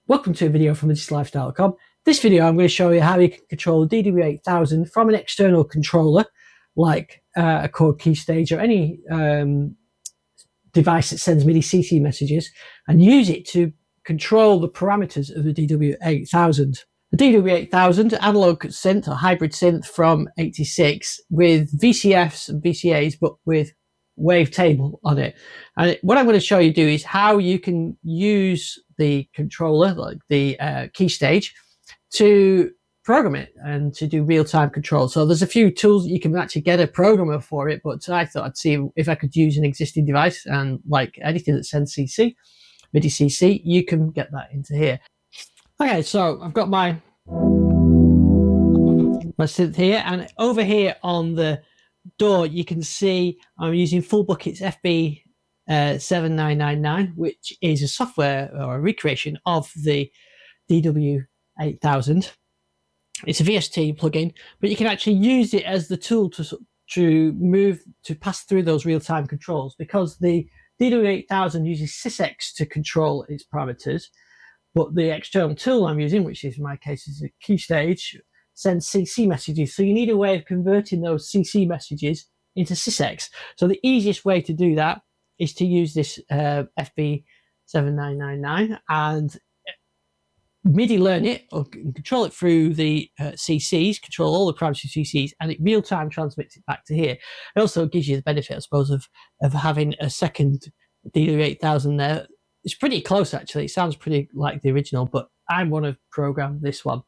Welcome to a video from digital-lifestyle.com. This video I'm going to show you how you can control the DW-8000 from an external controller like a Korg Keystage or any device that sends MIDI CC messages and use it to control the parameters of the DW-8000. The DW-8000 analog synth or hybrid synth from '86 with VCFs and VCAs but with Wavetable on it. And what I'm going to show you do is how you can use the controller, like the Keystage, to program it and to do real-time control. So there's a few tools that you can actually get a programmer for it, but I thought I'd see if I could use an existing device, and like anything that sends CC, MIDI CC, you can get that into here. Okay, so I've got my synth here, and over here on the door you can see I'm using Full Bucket's FB-7999, which is a software or a recreation of the DW-8000. It's a VST plugin, but you can actually use it as the tool to pass through those real-time controls, because the DW-8000 uses sysx to control its parameters, but the external tool I'm using, which is in my case is a Keystage, sends CC messages. So you need a way of converting those CC messages into sysx. So the easiest way to do that is to use this FB-7999 and MIDI learn it or control it through the CCs, control all the parameters of CCs, and it real-time transmits it back to here. It also gives you the benefit, I suppose, of having a second DW-8000 there. It's pretty close, actually. It sounds pretty like the original, but I want to program this one.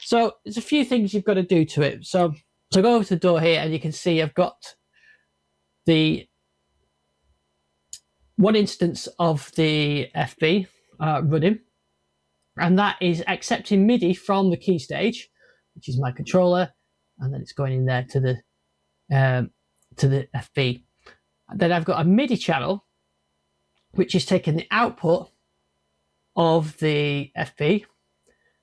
So there's a few things you've got to do to it. So go over to the door here, and you can see I've got the one instance of the FB running, and that is accepting MIDI from the Keystage, which is my controller, and then it's going in there to the FB. And then I've got a MIDI channel, which is taking the output of the FB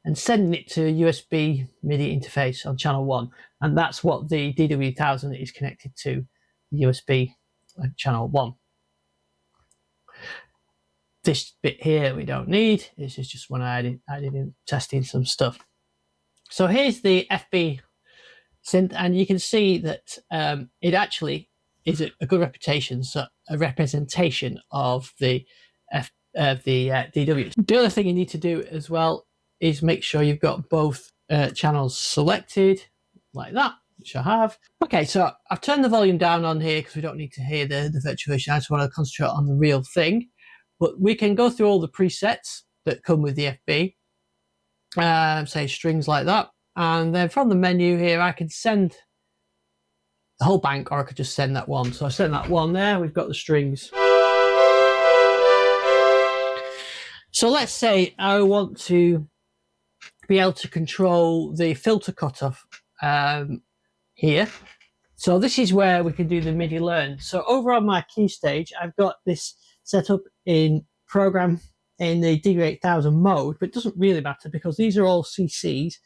and sending it to a USB MIDI interface on channel 1. And that's what the DW-8000 is connected to, the USB channel 1. This bit here we don't need. This is just when I added in testing some stuff. So here's the FB synth, and you can see that it actually is a good representation of the DW. The other thing you need to do as well is make sure you've got both channels selected like that, which I have. Okay, so I've turned the volume down on here because we don't need to hear the virtual version. I just want to concentrate on the real thing. But we can go through all the presets that come with the FB, say strings like that, and then from the menu here I can send the whole bank, or I could just send that one. So I send that one there. We've got the strings. So let's say I want to be able to control the filter cutoff here. So this is where we can do the MIDI learn. So over on my Keystage, I've got this set up in program in the DW-8000 mode, but it doesn't really matter because these are all CCs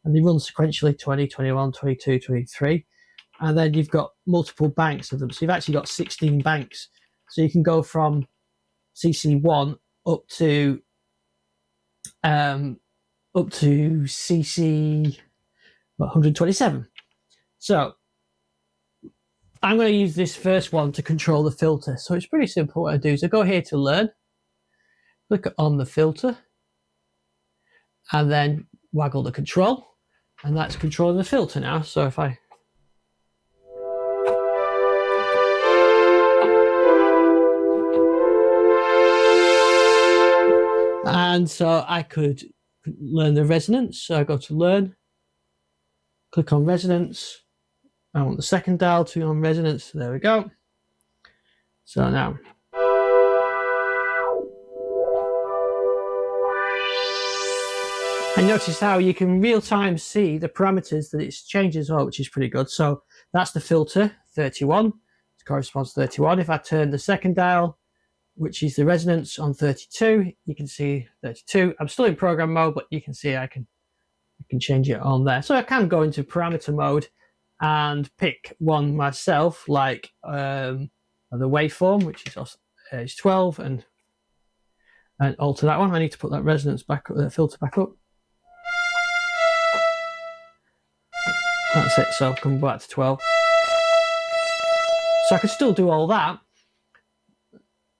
and they run sequentially 20, 21, 22, 23. And then you've got multiple banks of them. So you've actually got 16 banks. So you can go from CC1 up to CC 127. So I'm going to use this first one to control the filter. So it's pretty simple. What I do is I go here to learn, click on the filter, and then waggle the control, and that's controlling the filter now. So if I so I could learn the resonance. So I go to learn, click on resonance. I want the second dial to be on resonance. There we go. So now. And notice how you can real time see the parameters that it's changed as well, which is pretty good. So that's the filter, 31. It corresponds to 31. If I turn the second dial, which is the resonance, on 32, you can see 32. I'm still in program mode, but you can see I can change it on there. So I can go into parameter mode and pick one myself, like the waveform, which is also 12, and and alter that one. I need to put that resonance back up, the filter back up. That's it, so come back to 12. So I could still do all that,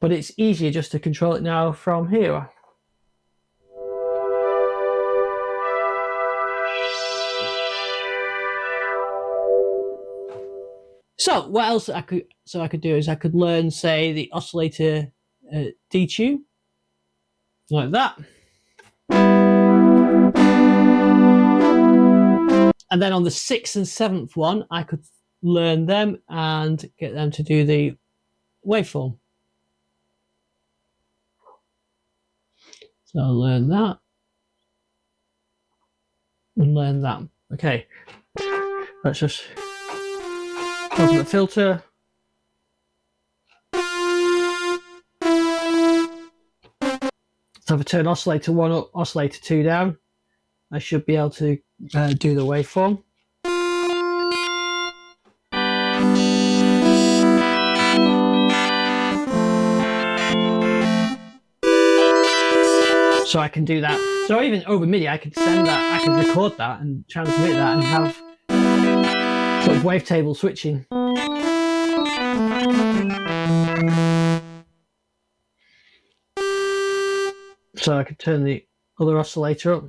but it's easier just to control it now from here. So what else I could do is I could learn, say, the oscillator detune, like that. And then on the 6th and 7th one, I could learn them and get them to do the waveform. So I'll learn that and learn that. Okay, let's just open the filter. So if I turn oscillator 1 up, oscillator 2 down, I should be able to do the waveform. So I can do that. So even over MIDI, I could send that, I could record that and transmit that and have sort of wavetable switching. So I could turn the other oscillator up.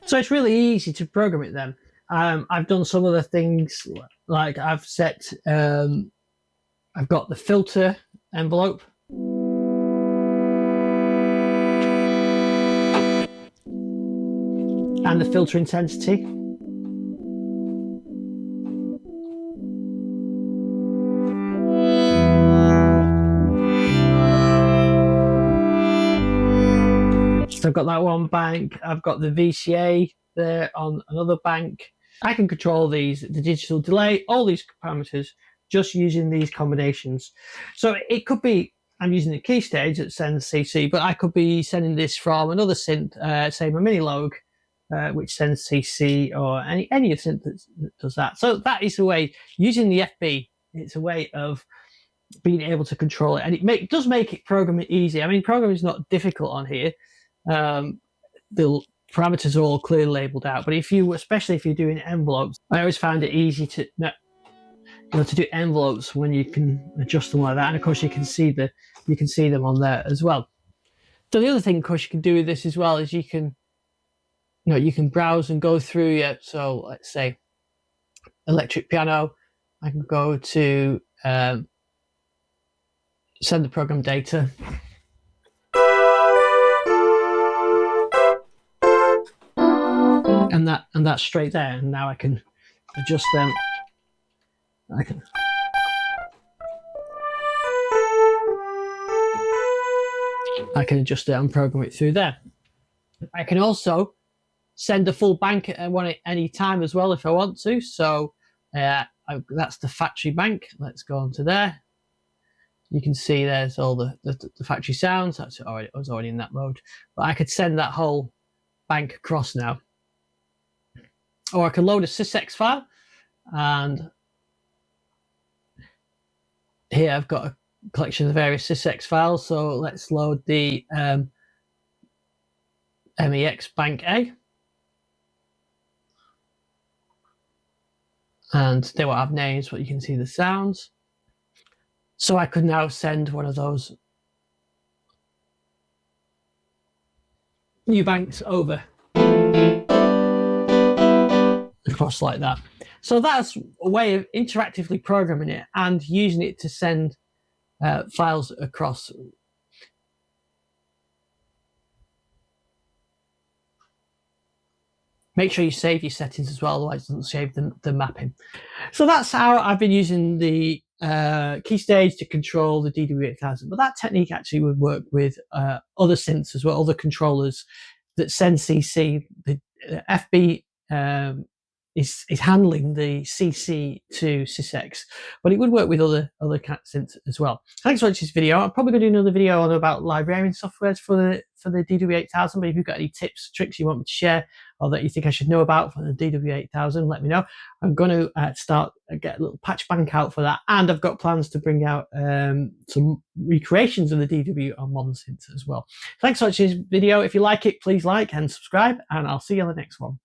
So it's really easy to program it then. I've done some other things, like I've set, I've got the filter envelope. And the filter intensity. So I've got that one bank, I've got the VCA there on another bank. I can control these, the digital delay, all these parameters, just using these combinations. So it could be, I'm using the Keystage that sends CC, but I could be sending this from another synth, say my Minilogue, which sends CC, or any synth that does that. So that is the way, using the FB, it's a way of being able to control it, and it does make it programming easy. I mean, programming is not difficult on here. The parameters are all clearly labeled out, but especially if you're doing envelopes, I always find it easy to do envelopes when you can adjust them like that, and of course you can see them on there as well. So the other thing, of course, you can do with this as well is you can browse and go through. So let's say electric piano, I can go to send the program data. And that's straight there, and now I can adjust them. I can adjust it and program it through there. I can also send a full bank at any time as well if I want to. So that's the factory bank. Let's go on to there. You can see there's all the factory sounds. I was already in that mode, but I could send that whole bank across now. Or I can load a sysx file, and here I've got a collection of various sysx files. So let's load the MEX bank A, and they won't have names, but you can see the sounds. So I could now send one of those new banks over across like that. So that's a way of interactively programming it and using it to send files across. Make sure you save your settings as well, otherwise it doesn't save the mapping. So that's how I've been using the Keystage to control the DW-8000. But that technique actually would work with other synths as well, other controllers that send CC. The FB is handling the CC to sys, but it would work with other cat synths as well. Thanks for watching this video. I'm probably going to do another video on about librarian softwares for the DW-8000. But if you've got any tips, tricks you want me to share, or that you think I should know about for the DW-8000, let me know. I'm going to get a little patch bank out for that, and I've got plans to bring out some recreations of the DW on modern synths as well. Thanks for watching this video. If you like it, please like and subscribe, and I'll see you on the next one.